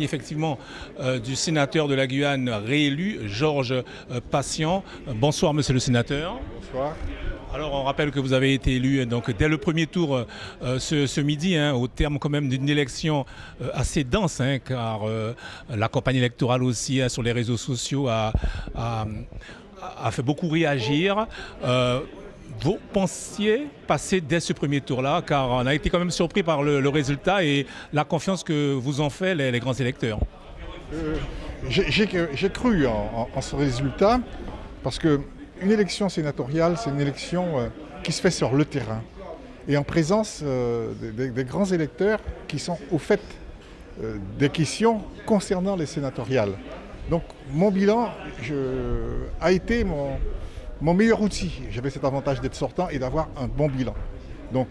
Effectivement, du sénateur de la Guyane réélu, Georges Patient. Bonsoir, monsieur le sénateur. Bonsoir. Alors, on rappelle que vous avez été élu donc, dès le premier tour ce midi, au terme quand même d'une élection assez dense, car la campagne électorale aussi sur les réseaux sociaux a fait beaucoup réagir. Vous pensiez passer dès ce premier tour-là, car on a été quand même surpris par le résultat et la confiance que vous ont fait les grands électeurs. J'ai cru en ce résultat parce qu'une élection sénatoriale, c'est une élection qui se fait sur le terrain et en présence des grands électeurs qui sont au fait des questions concernant les sénatoriales. Donc mon bilan a été mon meilleur outil. J'avais cet avantage d'être sortant et d'avoir un bon bilan. Donc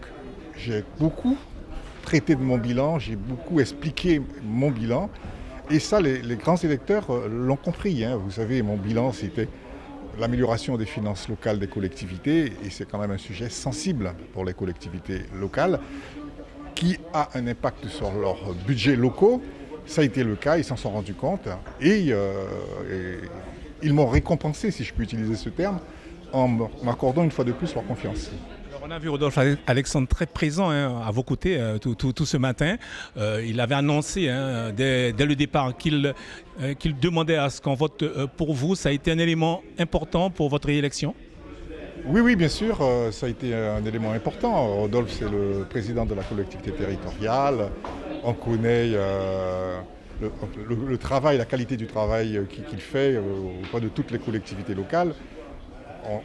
j'ai beaucoup traité de mon bilan, j'ai beaucoup expliqué mon bilan. Et ça, les grands électeurs l'ont compris. Vous savez, mon bilan, c'était l'amélioration des finances locales des collectivités. Et c'est quand même un sujet sensible pour les collectivités locales qui a un impact sur leurs budgets locaux. Ça a été le cas, ils s'en sont rendus compte. Et ils m'ont récompensé, si je peux utiliser ce terme, en m'accordant une fois de plus leur confiance. Alors on a vu Rodolphe Alexandre très présent à vos côtés tout ce matin. Il avait annoncé dès le départ qu'il demandait à ce qu'on vote pour vous. Ça a été un élément important pour votre réélection? Oui, bien sûr, ça a été un élément important. Rodolphe, c'est le président de la collectivité territoriale. On connaît le travail, la qualité du travail qu'il fait auprès de toutes les collectivités locales.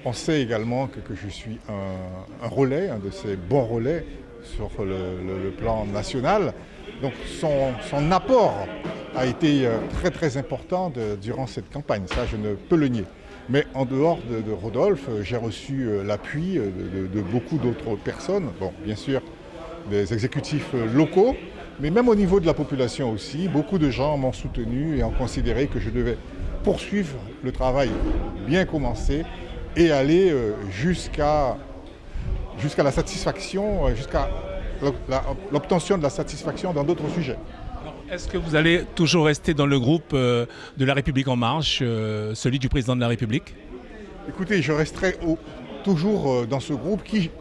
On sait également que je suis un relais, un de ces bons relais sur le plan national. Donc son apport a été très important durant cette campagne, ça je ne peux le nier. Mais en dehors de Rodolphe, j'ai reçu l'appui de beaucoup d'autres personnes, bon, bien sûr des exécutifs locaux, mais même au niveau de la population aussi, beaucoup de gens m'ont soutenu et ont considéré que je devais poursuivre le travail bien commencé et aller jusqu'à la satisfaction, jusqu'à l'obtention de la satisfaction dans d'autres sujets. Est-ce que vous allez toujours rester dans le groupe de La République En Marche, celui du président de la République? Écoutez, je resterai toujours dans ce groupe qui,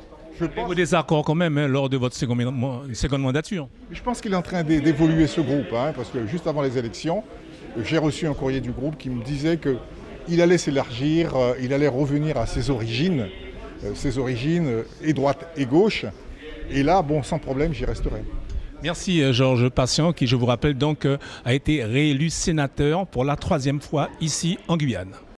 je pense... Vos désaccords quand même lors de votre seconde mandature. Je pense qu'il est en train d'évoluer ce groupe, parce que juste avant les élections, j'ai reçu un courrier du groupe qui me disait qu'il allait s'élargir, il allait revenir à ses origines et droite et gauche. Et là, bon, sans problème, j'y resterai. Merci Georges Patient, qui, je vous rappelle, donc, a été réélu sénateur pour la 3e fois ici en Guyane.